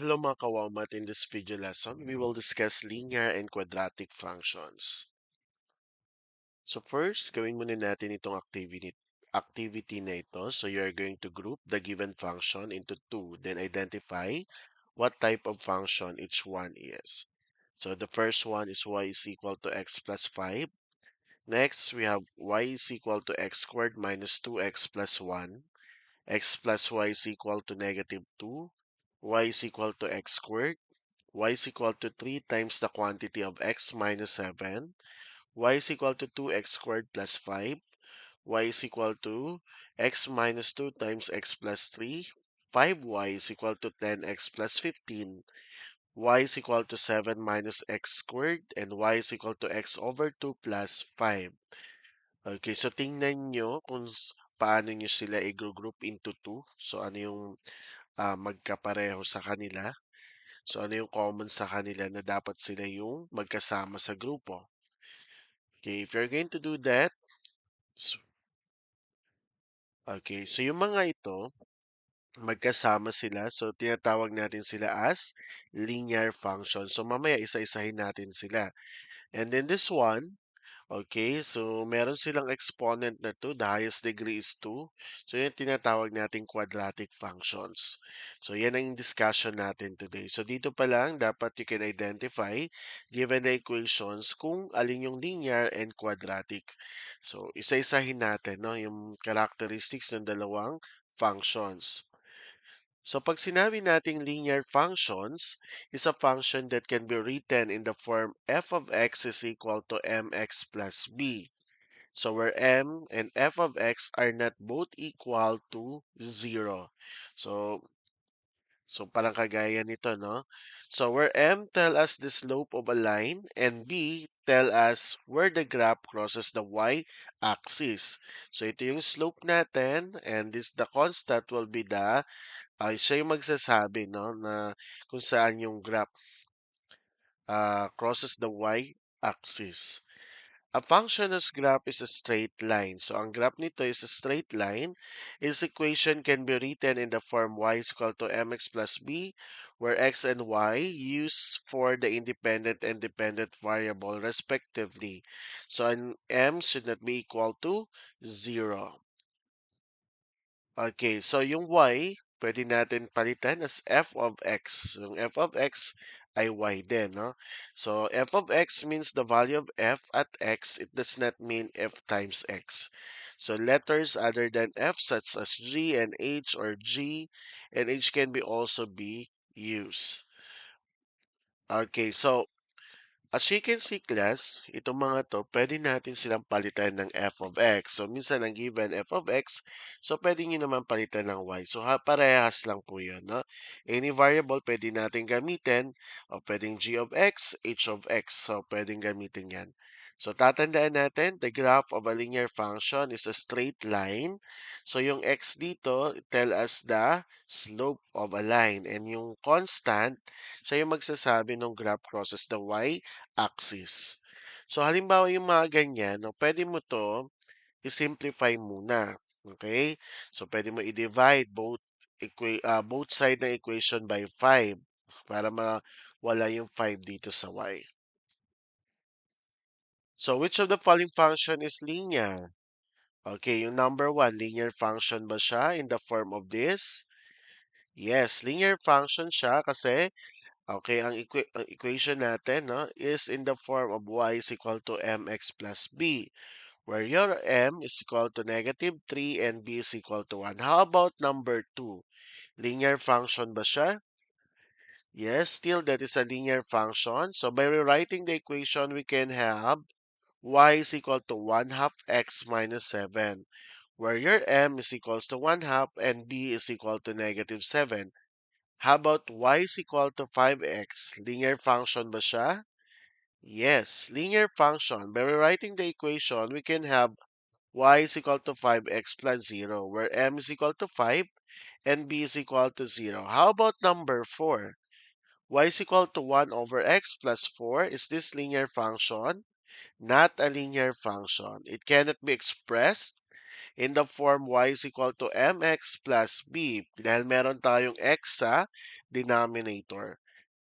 Hello mga kawamat, in this video lesson, we will discuss linear and quadratic functions. So first, gawin muna natin itong activity na ito. So you are going to group the given function into two, then identify what type of function each one is. So the first one is y is equal to x plus 5. Next, we have y is equal to x squared minus 2x plus 1. X plus y is equal to negative 2. Y is equal to x squared. Y is equal to 3 times the quantity of x minus 7. Y is equal to 2x squared plus 5. Y is equal to x minus 2 times x plus 3. 5y is equal to 10x plus 15. Y is equal to 7 minus x squared. And y is equal to x over 2 plus 5. Okay, so tingnan nyo kung paano nyo sila i-group into 2. So ano yung magkapareho sa kanila. So, ano yung common sa kanila na dapat sila yung magkasama sa grupo? Okay, if you're going to do that, okay, so yung mga ito, magkasama sila. So, tinatawag natin sila as linear function. So, mamaya isa-isahin natin sila. And then this one, okay, so meron silang exponent na 2, the highest degree is 2. So yan tinatawag nating quadratic functions. So yan ang discussion natin today. So dito pa lang, dapat you can identify, given the equations, kung alin yung linear and quadratic. So isa-isahin natin no, yung characteristics ng dalawang functions. So pag sinabi nating linear functions, is a function that can be written in the form f of x is equal to mx plus b. So where m and f of x are not both equal to 0. So, so parang kagaya nito, no? So where m tell us the slope of a line and b tell us where the graph crosses the y-axis. So ito yung slope natin and the constant will be siya yung magsasabi, no, na kung saan yung graph crosses the y-axis. A function's graph is a straight line. So, ang graph nito is a straight line. Its equation can be written in the form y is equal to mx plus b, where x and y used for the independent and dependent variable respectively. So, an m should not be equal to 0. Okay, so yung y, pwede natin palitan as f of x. Yung f of x ay y din, no? So, f of x means the value of f at x. It does not mean f times x. So, letters other than f such as g and h or g and h can be also be used. Okay, so as you can see, class, itong mga to, pwede natin silang palitan ng f of x. So, minsan ang given f of x, so pwede nyo naman palitan ng y. So, parehas lang po yun, no? Any variable pwede natin gamitin, o pwedeng g of x, h of x. So, pwedeng gamitin yan. So, tatandaan natin, the graph of a linear function is a straight line. So, yung x dito, tell us the slope of a line. And yung constant, siya yung magsasabi ng graph crosses the y-axis. So, halimbawa yung mga ganyan, no, pwede mo to i-simplify muna. Okay? So, pwede mo i-divide both side ng equation by 5 para mawala yung 5 dito sa y. So, which of the following function is linear? Okay, yung number 1, linear function ba siya in the form of this? Yes, linear function siya kasi okay, ang equation natin no, is in the form of y is equal to mx plus b, where your m is equal to negative 3 and b is equal to 1. How about number 2? Linear function ba siya? Yes, still that is a linear function. So by rewriting the equation, we can have y is equal to 1 half x minus 7, where your m is equals to 1 half and b is equal to negative 7. How about y is equal to 5x? Linear function ba siya? Yes, linear function. By rewriting the equation, we can have y is equal to 5x plus 0, where m is equal to 5 and b is equal to 0. How about number 4? Y is equal to 1 over x plus 4. Is this linear function? Not a linear function. It cannot be expressed in the form y is equal to mx plus b dahil meron tayong x sa denominator.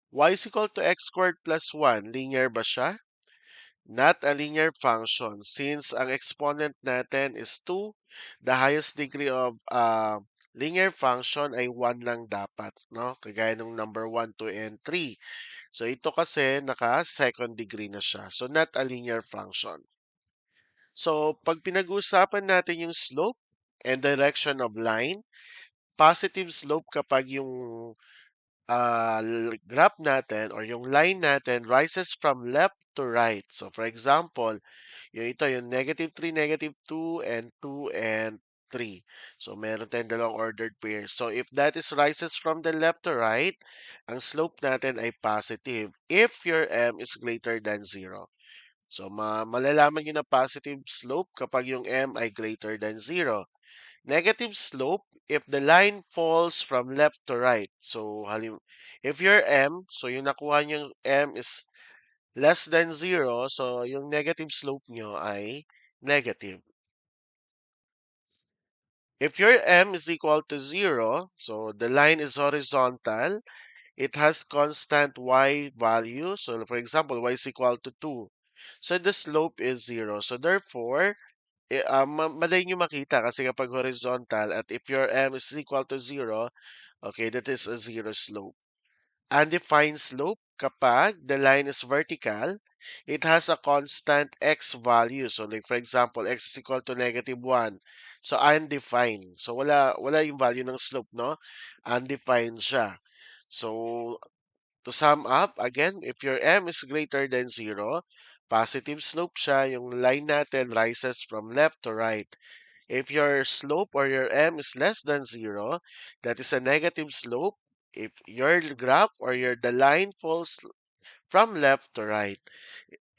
Y is equal to x squared plus 1. Linear ba siya? Not a linear function since ang exponent natin is 2. The highest degree of linear function ay 1 lang dapat, no? Kagaya ng number 1, 2, and 3. So ito kasi naka second degree na siya. So not a linear function. So pag pinag-uusapan natin yung slope and direction of line, positive slope kapag yung graph natin or yung line natin rises from left to right. So for example, yung negative 3, negative 2, and 2 and 3. So meron tayong dalawang ordered pairs. So if that is rises from the left to right, ang slope natin ay positive if your m is greater than 0. So malalaman nyo na positive slope kapag yung m ay greater than 0. Negative slope if the line falls from left to right. So if your m, so yung nakuha nyo m is less than 0, so yung negative slope nyo ay negative. If your m is equal to 0, so the line is horizontal, it has constant y value. So for example, y is equal to 2. So the slope is 0. So therefore, madali nyo makita kasi kapag horizontal at if your m is equal to 0, okay, that is a 0 slope. Undefined slope, kapag the line is vertical, it has a constant x value. So like for example, x is equal to negative 1. So undefined. So wala yung value ng slope, no? Undefined siya. So to sum up, again, if your m is greater than 0, positive slope siya, yung line natin rises from left to right. If your slope or your m is less than 0, that is a negative slope. If your graph or the line falls from left to right.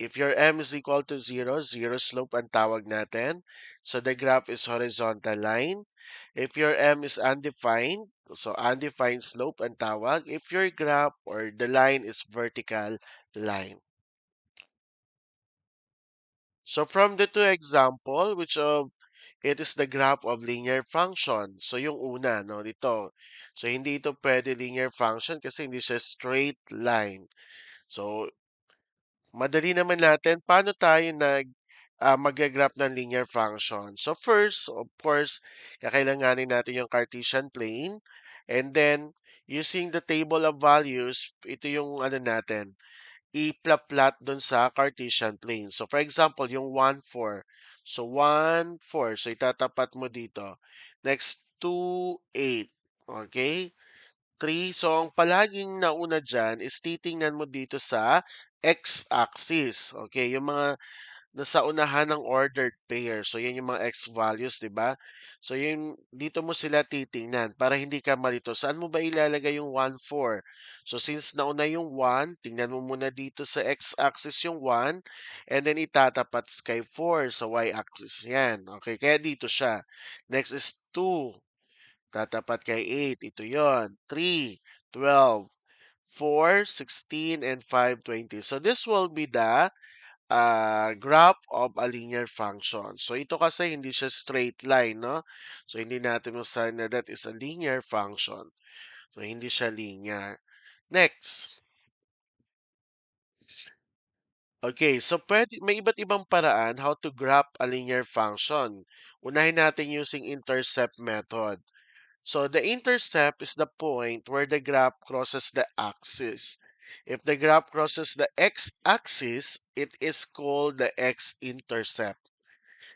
If your m is equal to 0, 0 slope ang tawag natin. So the graph is horizontal line. If your m is undefined, so undefined slope ang tawag. If your graph or the line is vertical line. So from the two example, which of it is the graph of linear function. So yung una, no, dito. So hindi ito pwede linear function kasi hindi siya straight line. So madali naman natin paano tayo mag-graph ng linear function. So first, of course, kakailanganin natin yung Cartesian plane. And then, using the table of values, ito yung ano natin, i-plot dun sa Cartesian plane. So for example, yung 1, 4. So 1, 4. So itatapat mo dito. Next, 2, 8. Okay? 3. So ang palaging nauna dyan is titingnan mo dito sa x-axis. Okay? Yung mga nasa unahan ng ordered pair. So yan yung mga x values, 'di ba? So yun dito mo sila titingnan para hindi ka malito. Saan mo ba ilalagay yung 1, 4? So since nauna yung 1, tingnan mo muna dito sa x-axis yung 1 and then itatapat kay 4 sa y-axis yan. Okay, kaya dito siya. Next is 2. Tatapat kay 8. Ito yon. 3, 12, 4, 16, and 5, 20. So this will be the graph of a linear function. So ito kasi hindi siya straight line, no? So hindi natin masasabi na that is a linear function. So hindi siya linear. Next. Okay, so may iba't ibang paraan how to graph a linear function. Unahin natin using intercept method. So the intercept is the point where the graph crosses the axis. If the graph crosses the x-axis, it is called the x-intercept.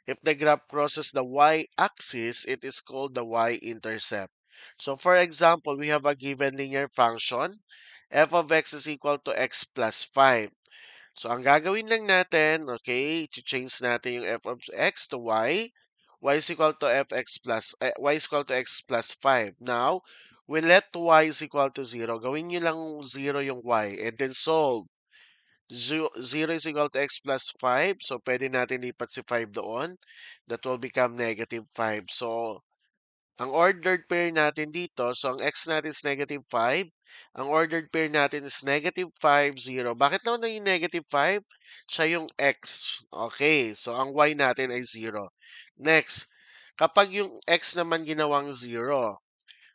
If the graph crosses the y-axis, it is called the y-intercept. So for example, we have a given linear function. F of x is equal to x plus 5. So ang gagawin lang natin, okay, change natin yung f of x to y. Y is equal to y is equal to x plus 5. Now, we let y is equal to 0. Gawin nyo lang 0 yung y and then solve. 0 is equal to x plus 5. So, pwede natin lipat si 5 doon. That will become negative 5. So, ang ordered pair natin dito, so ang x natin is negative 5. Ang ordered pair natin is negative 5, 0. Bakit naman na yung negative 5? Siya yung x. Okay, so ang y natin ay 0. Next, Kapag yung x naman ginawang 0,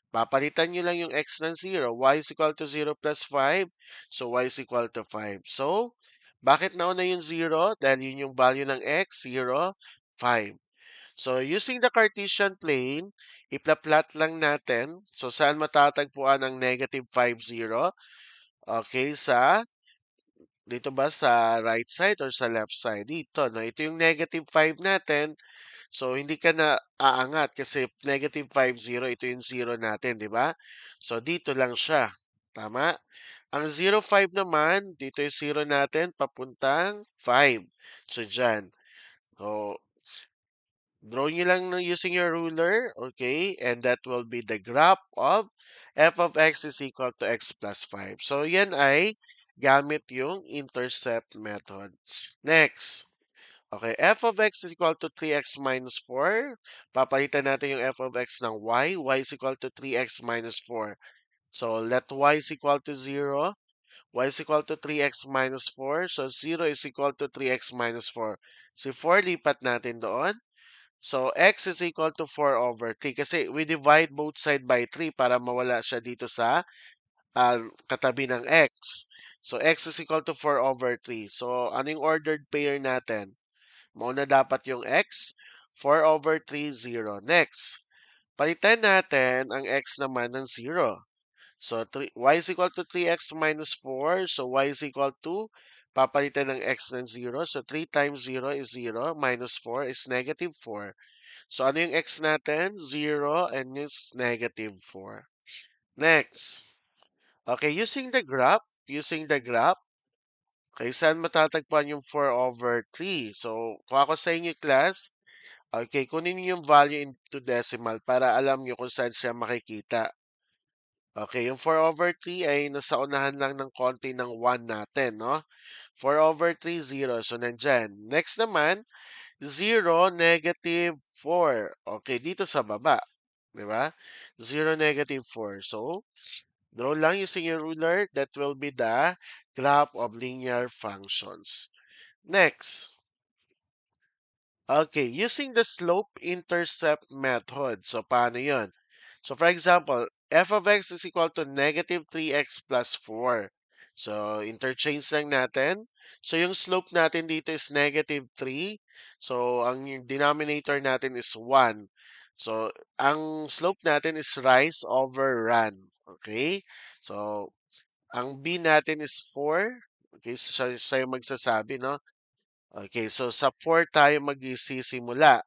papalitan nyo lang yung x ng 0. Y is equal to 0 plus 5. So, y is equal to 5. So, bakit nauna yung 0? Dahil yun yung value ng x, 0, 5. So, using the Cartesian plane, ipla-plot lang natin. So, saan matatagpuan ang negative 5, 0? Okay, dito ba sa right side or sa left side? Dito, no? Ito yung negative 5 natin. So, hindi ka na aangat kasi negative 5, 0, ito yung 0 natin, di ba? So, dito lang siya. Tama? Ang 0, 5 naman, dito yung 0 natin, papuntang 5. So, dyan. So, draw nyo lang using your ruler, okay? And that will be the graph of f of x is equal to x plus 5. So, yan ay gamit yung intercept method. Next. Okay, f of x is equal to 3x minus 4. Papalitan natin yung f of x ng y. Y is equal to 3x minus 4. So, let y is equal to 0. Y is equal to 3x minus 4. So, 0 is equal to 3x minus 4. Si 4, lipat natin doon. So, x is equal to 4 over 3. Kasi we divide both side by 3 para mawala siya dito sa katabi ng x. So, x is equal to 4 over 3. So, ano yung ordered pair natin? Mauna dapat yung x. 4 over 3, 0. Next, palitan natin ang x naman ng 0. So, y is equal to 3x minus 4. So, y is equal to, papalitan ng x ng 0. So, 3 times 0 is 0. Minus 4 is negative 4. So, ano yung x natin? 0 and it's negative 4. Next. Okay, using the graph, okay, saan matatagpuan yung 4 over 3? So, kung ako sa inyo, class, okay, kunin niyo yung value into decimal para alam niyo kung saan siya makikita. Okay, yung 4 over 3 ay nasa unahan lang ng konti ng 1 natin, no? 4 over 3, 0. So, nandyan. Next naman, 0, negative 4. Okay, dito sa baba. Di ba? 0, negative 4. So, draw lang using your ruler. That will be the graph of linear functions. Next. Okay, using the slope-intercept method. So, paano yun? So, for example, f of x is equal to negative 3x plus 4. So, interchange lang natin. So, yung slope natin dito is negative 3. So, ang denominator natin is 1. So, ang slope natin is rise over run. Okay? So, ang b natin is 4. Okay, so siya yung magsasabi, no? Okay, so sa 4 tayo magsisimula.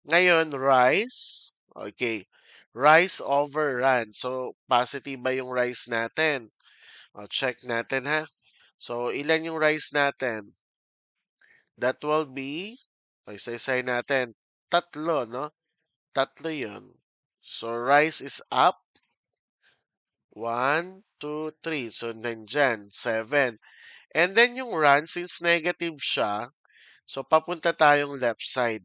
Ngayon, rise. Okay, rise over run. So, positive ba yung rise natin? O, check natin ha. So, ilan yung rise natin? That will be, o, isa-isay natin. Tatlo, no? Tatlo yun. So, rise is up. 1, 2, 3. So, nandyan. 7. And then yung run, since negative siya, so, papunta tayong left side.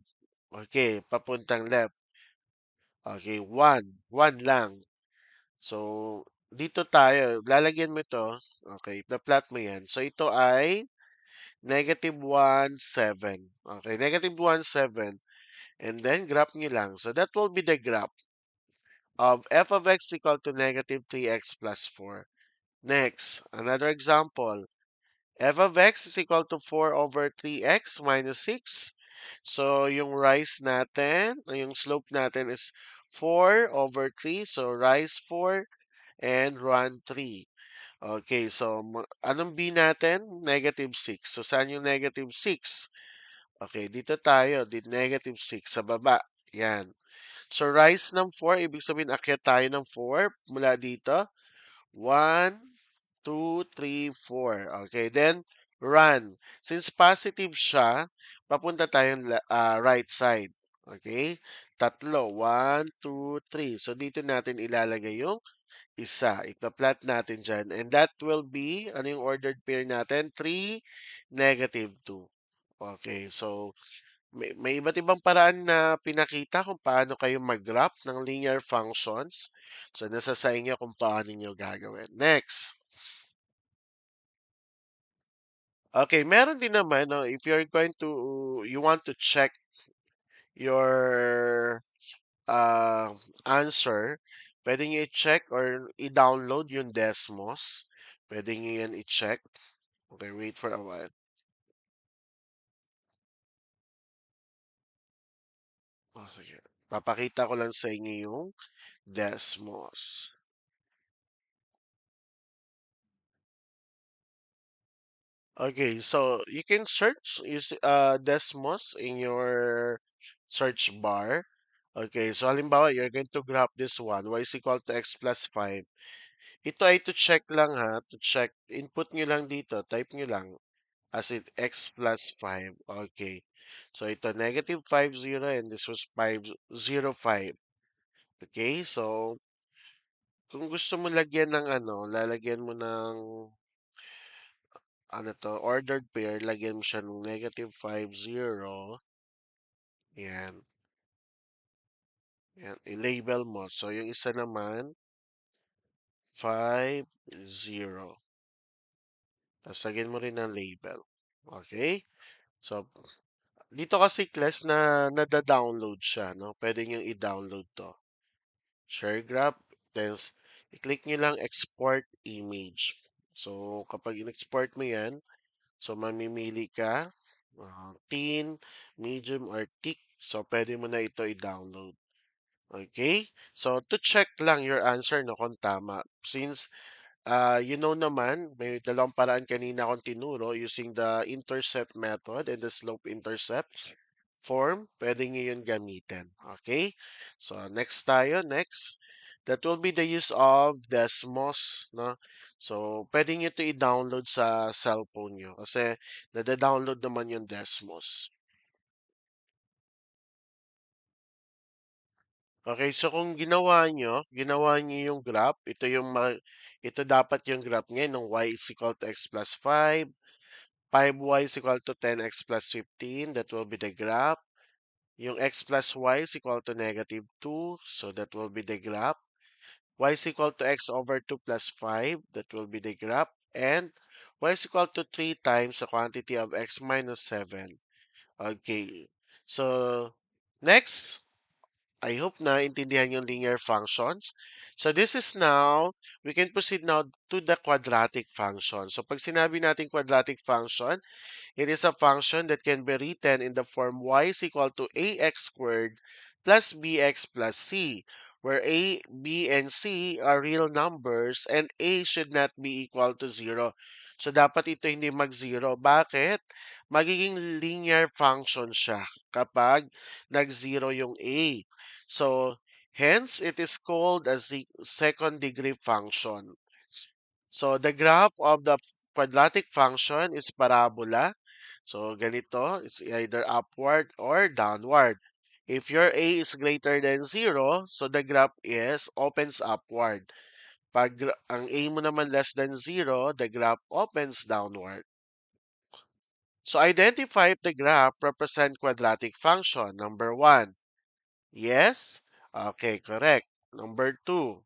Okay, papuntang left. Okay, 1. 1 lang. So, dito tayo. Lalagyan mo ito. Okay, na-plot mo yan. So, ito ay negative 1, 7. Okay, negative 1, 7. And then, graph nyo lang. So, that will be the graph of f of x equal to negative 3x plus 4. Next, another example. F of x is equal to 4 over 3x minus 6. So, yung rise natin, yung slope natin is 4 over 3. So, rise 4 and run 3. Okay, so anong b natin? Negative 6. So, saan yung negative 6? Okay, dito tayo. Negative 6 sa baba. Yan. So, rise ng 4, ibig sabihin akyat tayo ng 4 mula dito. 1, 2, 3, 4. Okay, then run. Since positive siya, papunta tayong right side. Okay? Tatlo. 1, 2, 3. So, dito natin ilalagay yung isa. Ipa-plot natin dyan. And that will be, ano yung ordered pair natin? 3, negative 2. Okay, so may iba't ibang paraan na pinakita kung paano kayo mag-graph ng linear functions. So, nasa sa inyo kung paano nyo gagawin. Next. Okay, meron din naman, no, if you want to check your answer, pwede nyo i-check or i-download yung Desmos. Pwede nyo yan i-check. Okay, wait for a while. Oh, sige. Papakita ko lang sa inyo yung Desmos. Okay, so you can search use Desmos in your search bar. Okay, so halimbawa, you're going to grab this one, y is equal to x plus 5. Ito ay to check lang ha, to check. Input nyo lang dito, type nyo lang as it x plus 5. Okay, so ito negative 5, 0, and this was 5, 0, 5. Okay, so kung gusto mo lagyan ng ano, lalagyan mo ng ano to, ordered pair, lagyan mo siya ng negative 5, 0. Yan. Yan. I-label mo. So, yung isa naman, 5, 0. Tapos, lagyan mo rin ng label. Okay? So, dito kasi class na nada-download siya, no? Pwede nyo i-download to. Share graph, then i-click nyo lang export image. So, kapag in-export mo yan, so mamimili ka, thin, medium, or thick. So, pwede mo na ito i-download. Okay? So, to check lang your answer, no, kung tama. Since you know naman, may dalawang paraan kanina akong tinuro using the intercept method and the slope intercept form. Pwede nyo yun gamitin. Okay? So, next tayo. Next. That will be the use of Desmos. No? So, pwede nyo ito i-download sa cellphone nyo. Kasi, nada-download naman yung Desmos. Okay, so kung ginawa nyo yung graph, ito dapat yung graph ngayon ng y is equal to x plus 5, 5y is equal to 10x plus 15, that will be the graph. Yung x plus y is equal to negative 2, so that will be the graph. Y is equal to x over 2 plus 5, that will be the graph. And y is equal to 3 times the quantity of x minus 7. Okay, so next. I hope na intindihan yung linear functions. So this is now, we can proceed now to the quadratic function. So pag sinabi natin quadratic function, it is a function that can be written in the form y is equal to ax squared plus bx plus c, where a, b, and c are real numbers and a should not be equal to 0. So dapat ito hindi mag-0. Bakit? Magiging linear function siya kapag nag-0 yung a. So hence it is called as the second degree function. So the graph of the quadratic function is parabola. So ganito, it's either upward or downward. If your a is greater than 0, so the graph is opens upward. Pag ang a mo naman less than 0, the graph opens downward. So identify if the graph represent quadratic function. Number 1, yes. Okay, correct. Number 2,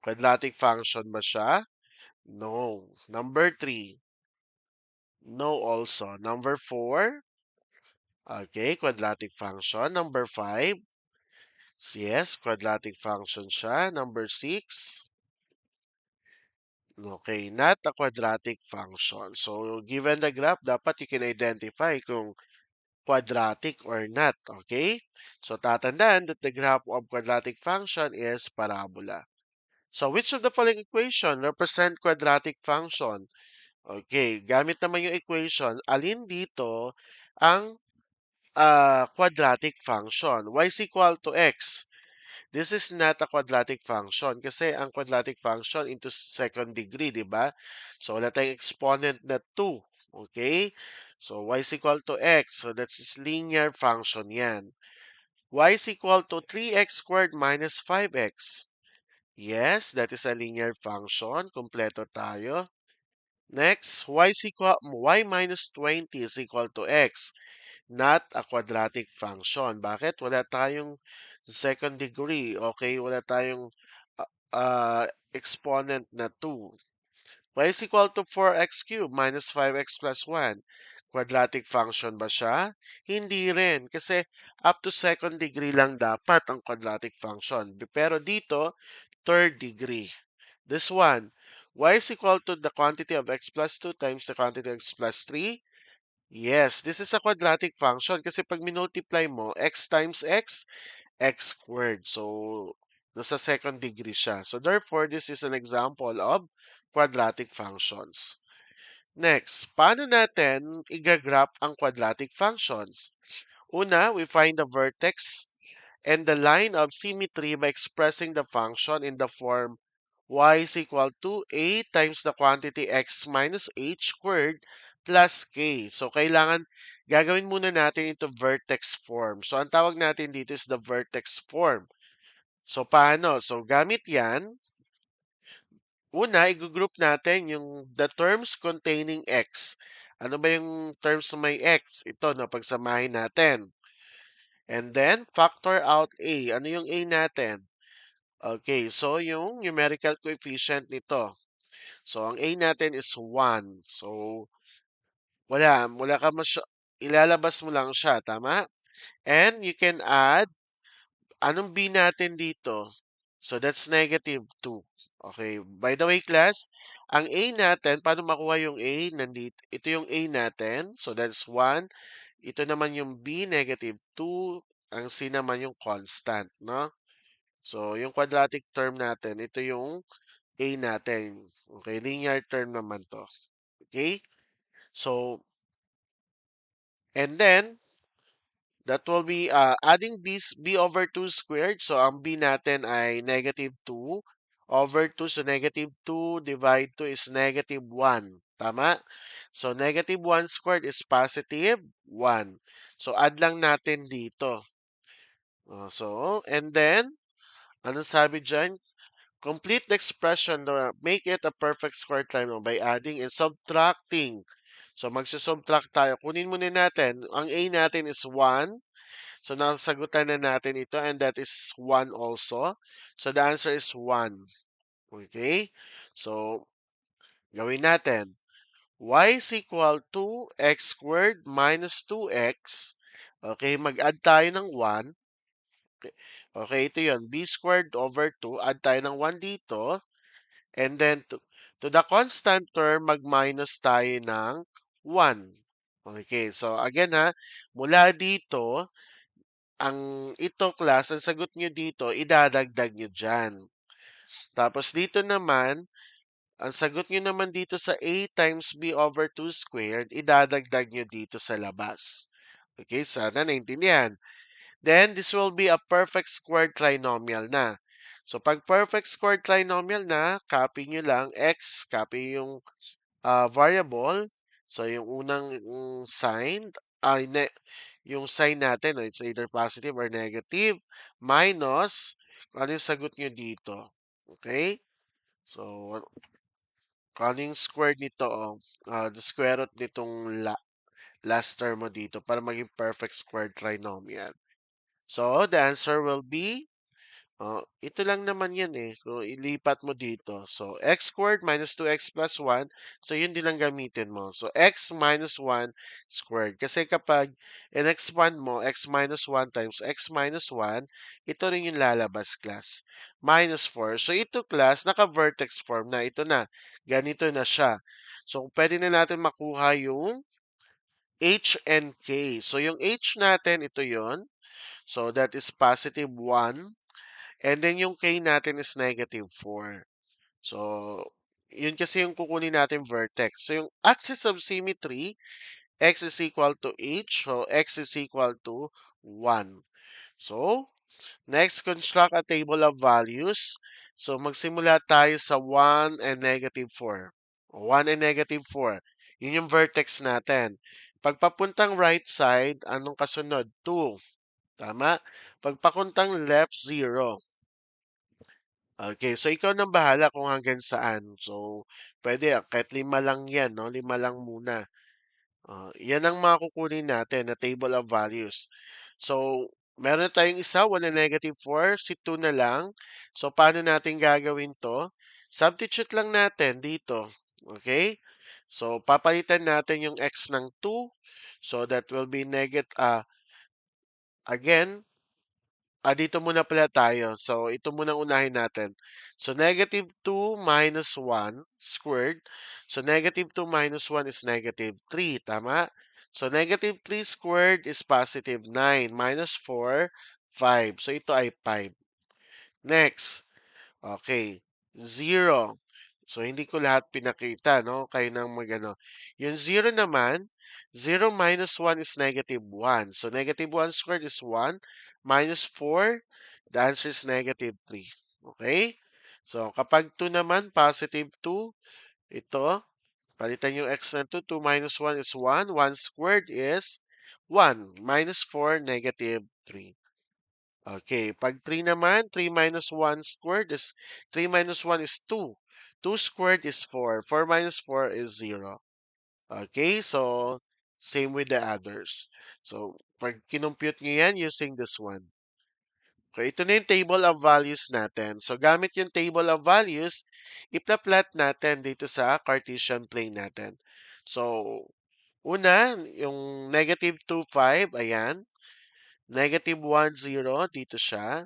quadratic function ba siya? No. Number 3, no also. Number 4, okay, quadratic function. Number 5, yes, quadratic function siya. Number 6, okay, not a quadratic function. So, given the graph, dapat you can identify kung quadratic or not, okay? So, tatandaan that the graph of quadratic function is parabola. So, which of the following equation represent quadratic function? Okay, gamit naman yung equation, alin dito ang quadratic function? Y is equal to x. This is not a quadratic function kasi ang quadratic function into second degree, di ba? So, wala tayong exponent na 2. Okay? So, y is equal to x. So, that's linear function yan. Y is equal to 3x squared minus 5x. Yes, that is a linear function. Kompleto tayo. Next, y minus 20 is equal to x. Not a quadratic function. Bakit? Wala tayong second degree. Okay, wala tayong exponent na 2. Y is equal to 4x cubed minus 5x plus 1. Quadratic function ba siya? Hindi rin, kasi up to second degree lang dapat ang quadratic function. Pero dito, third degree. This one, y is equal to the quantity of x plus 2 times the quantity of x plus 3. Yes, this is a quadratic function kasi pag minultiply mo, x times x, x squared. So, nasa second degree siya. So, therefore, this is an example of quadratic functions. Next, paano natin i-graph ang quadratic functions? Una, we find the vertex and the line of symmetry by expressing the function in the form y is equal to a times the quantity x minus h squared plus k. So, kailangan gagawin muna natin ito vertex form. So, ang tawag natin dito is the vertex form. So, paano? So, gamit yan, una, i-group natin yung the terms containing x. Ano ba yung terms na may x? Ito, no, pagsamahin natin. And then, factor out a. Ano yung a natin? Okay, so yung numerical coefficient nito. So, ang a natin is 1. So, wala ka ilalabas mo lang siya, tama? And you can add, anong b natin dito? So, that's negative 2. Okay, by the way, class, ang a natin, paano makuha yung a? Nandito, ito yung a natin. So, that's 1. Ito naman yung b, negative 2. Ang c naman yung constant, no? So, yung quadratic term natin, ito yung a natin. Okay, linear term naman to. Okay? So, and then, that will be adding b over 2 squared. So, ang b natin ay negative 2 over 2. So, negative 2 divide 2 is negative 1. Tama? So, negative 1 squared is positive 1. So, add lang natin dito. So, and then, anong sabi dyan? Complete the expression to make it a perfect square trinomial by adding and subtracting. So, magsisubtract tayo. Kunin muna natin. Ang a natin is 1. So, nasagutan na natin ito and that is 1 also. So, the answer is 1. Okay? So, gawin natin. Y is equal to x squared minus 2x. Okay, mag-add tayo ng 1. Okay, okay, ito yun. B squared over 2. Add tayo ng 1 dito. And then, to the constant term, mag-minus tayo ng 1. Okay, so again ha, mula dito, ito class, ang sagot nyo dito, idadagdag nyo dyan. Tapos dito naman, ang sagot nyo naman dito sa a times b over 2 squared, idadagdag nyo dito sa labas. Okay, sana naintindihan. Then, this will be a perfect squared trinomial na. So, pag perfect squared trinomial na, copy nyo lang x, copy yung variable. So, yung unang sign, yung sign natin, no, it's either positive or negative, minus, kung ano yung sagot nyo dito. Okay? So, kung ano yung square nito, the square root nitong last term mo dito para maging perfect squared trinomial. So, the answer will be ito lang naman yan eh. Kung ilipat mo dito. So, x squared minus 2x plus 1. So, yun din lang gamitin mo. So, x minus 1 squared. Kasi kapag in-expand mo, x minus 1 times x minus 1, ito rin yung lalabas, class. Minus 4. So, ito, class, naka-vertex form na. Ito na. Ganito na siya. So, pwede na natin makuha yung h and k. So, yung h natin, ito yon. So, that is positive 1. And then yung k natin is negative 4. So, yun kasi yung kukunin natin vertex. So, yung axis of symmetry, x is equal to h. So, x is equal to 1. So, next, construct a table of values. So, magsimula tayo sa 1 and negative 4. 1 and negative 4. Yun yung vertex natin. Pagpapuntang right side, anong kasunod? 2. Tama? Pagpapuntang left, 0. Okay, so ikaw nang bahala kung hanggang saan. So, pwede kahit 5 lang yan, no? 5 lang muna. Yan ang mga kukunin natin na table of values. So, meron na tayong isa, 1 na negative 4, si 2 na lang. So, paano natin gagawin to? Substitute lang natin dito. Okay? So, papalitan natin yung x ng 2. So, that will be negative, again, dito muna pala tayo. So, ito muna unahin natin. So, negative 2 minus 1 squared. So, negative 2 minus 1 is negative 3. Tama? So, negative 3 squared is positive 9. Minus 4, 5. So, ito ay 5. Next. Okay. 0. So, hindi ko lahat pinakita, no? Kayo nang magano. Yung 0 naman, 0 minus 1 is negative 1. So, negative 1 squared is 1. Minus 4, the answer is negative 3. Okay? So, kapag 2 naman, positive 2. Ito, palitan yung x na 2. 2 minus 1 is 1. 1 squared is 1. Minus 4, negative 3. Okay, pag 3 naman, 3 minus 1 squared is 3 minus 1 is 2. 2 squared is 4. 4 minus 4 is 0. Okay, so same with the others. So, pag kinumpute nyo yan using this one. Okay, ito na yung table of values natin. So, gamit yung table of values, ipla-plot natin dito sa Cartesian plane natin. So, una, yung negative 2, 5, ayan. Negative 1, 0, dito siya.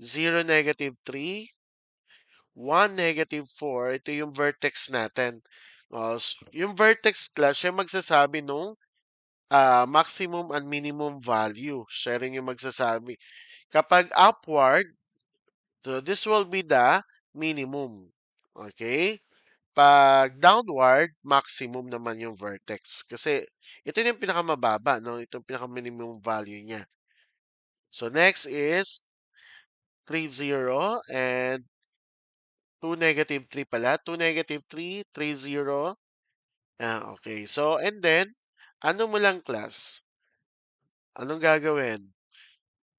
0, negative 3, 1, negative 4. Ito yung vertex natin. Yung vertex class, siya magsasabi nung maximum and minimum value. Siya rin yung magsasabi. Kapag upward, so this will be the minimum. Okay? Pag downward, maximum naman yung vertex. Kasi ito yung pinakamababa, no? Ito yung pinaka-minimum value niya. So next is 3, 0, and 2, negative 3 pala. 2, negative 3, 3, 0. Okay. So, and then, ano mo lang, class? Anong gagawin?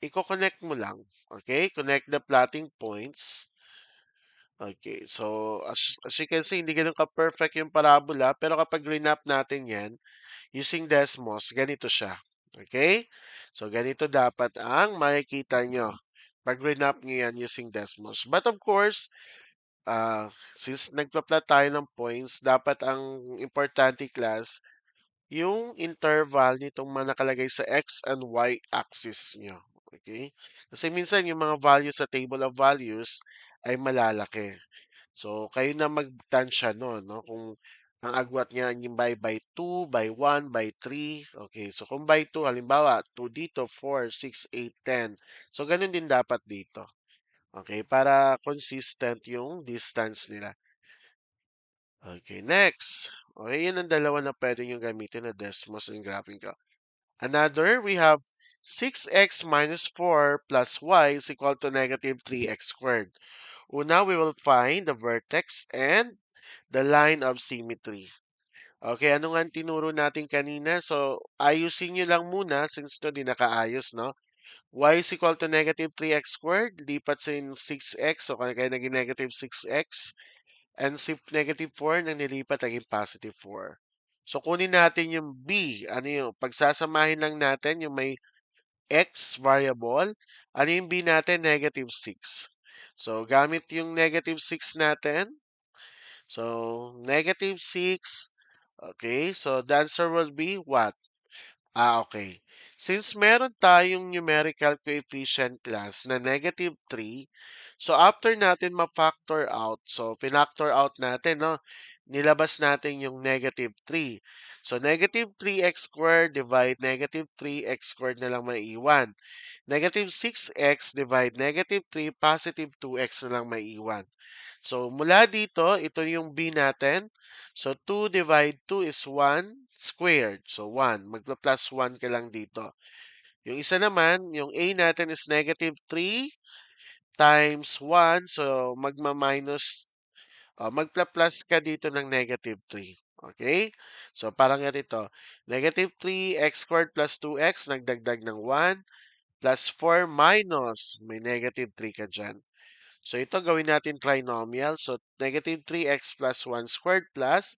Iko-connect mo lang. Okay? Connect the plotting points. Okay. So, as you can see, hindi ganun ka-perfect yung parabola. Pero kapag renap natin yan, using Desmos, ganito siya. Okay? So, ganito dapat ang makikita nyo. Pag renap nyo yan using Desmos. But of course, since nagpa-plot tayo ng points, dapat ang importante class, yung interval nitong mga nakalagay sa x and y axis nyo. Okay? Kasi minsan yung mga values sa table of values ay malalaki. So, kayo na magtansya nun, no? Kung ang agwat niya yung by 2, by 1, by 3. Okay, so kung by 2, halimbawa, 2 dito, 4, 6, 8, 10. So, ganun din dapat dito. Okay, para consistent yung distance nila. Okay, next. Okay, yun ang dalawa na pwede nyo gamitin na Desmos and Graphical. Another, we have 6x minus 4 plus y is equal to negative 3x squared. Una, we will find the vertex and the line of symmetry. Okay, ano nga ang tinuro natin kanina? So, ayusin nyo lang muna since to di nakaayos, no? Y is equal to negative 3x squared. Lipat sa 6x, so kaya naging negative 6x. And si negative 4 nang nilipat naging positive 4. So, kunin natin yung b. Ano yung, pagsasamahin lang natin yung may x variable. Ano yung b natin? Negative 6. So, gamit yung negative 6 natin. So, negative 6. Okay, so the answer will be what? Okay. Since meron tayong numerical coefficient class na negative 3, so after natin ma-factor out, so pinactor out natin, no? Nilabas natin yung negative 3. So negative 3x squared divide negative 3x squared na lang maiiwan. Negative 6x divide negative 3, positive 2x na lang maiiwan. So mula dito, ito yung b natin. So 2 divide 2 is 1 squared. So 1. Magpa-plus 1 ka lang dito. Yung isa naman, yung a natin is negative 3 times 1. So magma-minus, magpa-plus ka dito ng negative 3. Okay? So parang ganito. Negative 3x squared plus 2x, nagdagdag ng 1. Plus 4 minus, may negative 3 ka dyan. So ito gawin natin trinomial. So negative 3x plus 1 squared plus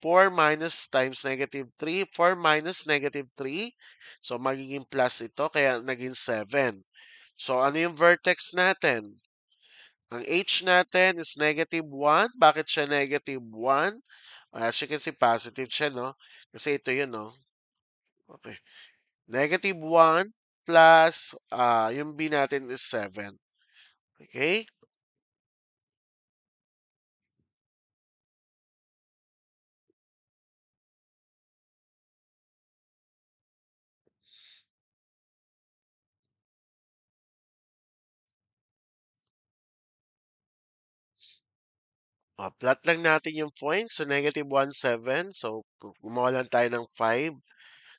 4 minus times negative 3. 4 minus negative 3. So magiging plus ito, kaya naging 7. So ano yung vertex natin? Ang h natin is negative 1. Bakit siya negative 1? As you can see, positive siya, no? Kasi ito yun, no? Okay. Negative 1 plus, yung b natin is 7. Okay? Plot lang natin yung points. So, negative 1, 7. So, gumawa lang tayo ng 5.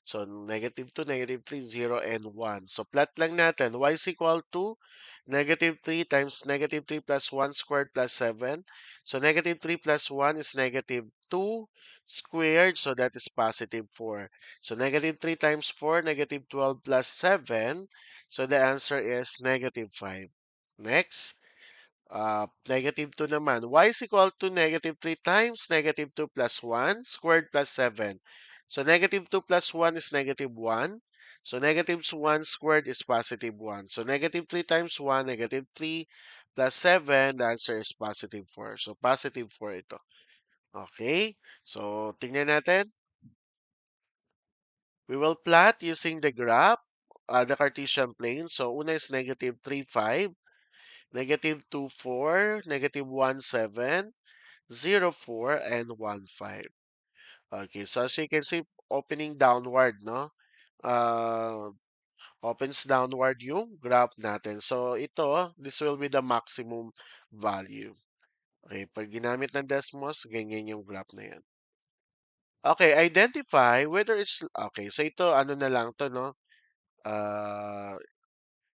So, negative 2, negative 3, 0, and 1. So, plot lang natin. Y is equal to negative 3 times negative 3 plus 1 squared plus 7. So, negative 3 plus 1 is negative 2 squared. So, that is positive 4. So, negative 3 times 4, negative 12 plus 7. So, the answer is negative 5. Next. Negative 2 naman. Y is equal to negative 3 times negative 2 plus 1 squared plus 7. So negative 2 plus 1 is negative 1. So negative 1 squared is positive 1. So negative 3 times 1, negative 3 plus 7, the answer is positive 4. So positive 4 ito. Okay? So tingnan natin. We will plot using the graph, the Cartesian plane. So una is negative 3, 5. Negative 2, 4, negative 1, 7, 0, 4, and 1, 5. Okay, so as you can see, opening downward, no? Uh, opens downward yung graph natin. So ito, this will be the maximum value. Okay, pag ginamit ng Desmos, ganyan yung graph na yan. Okay, identify whether it's, okay, so ito, ano na lang to, no? Uh,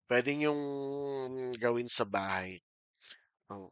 pwedeng yung gawin sa bahay. Oh.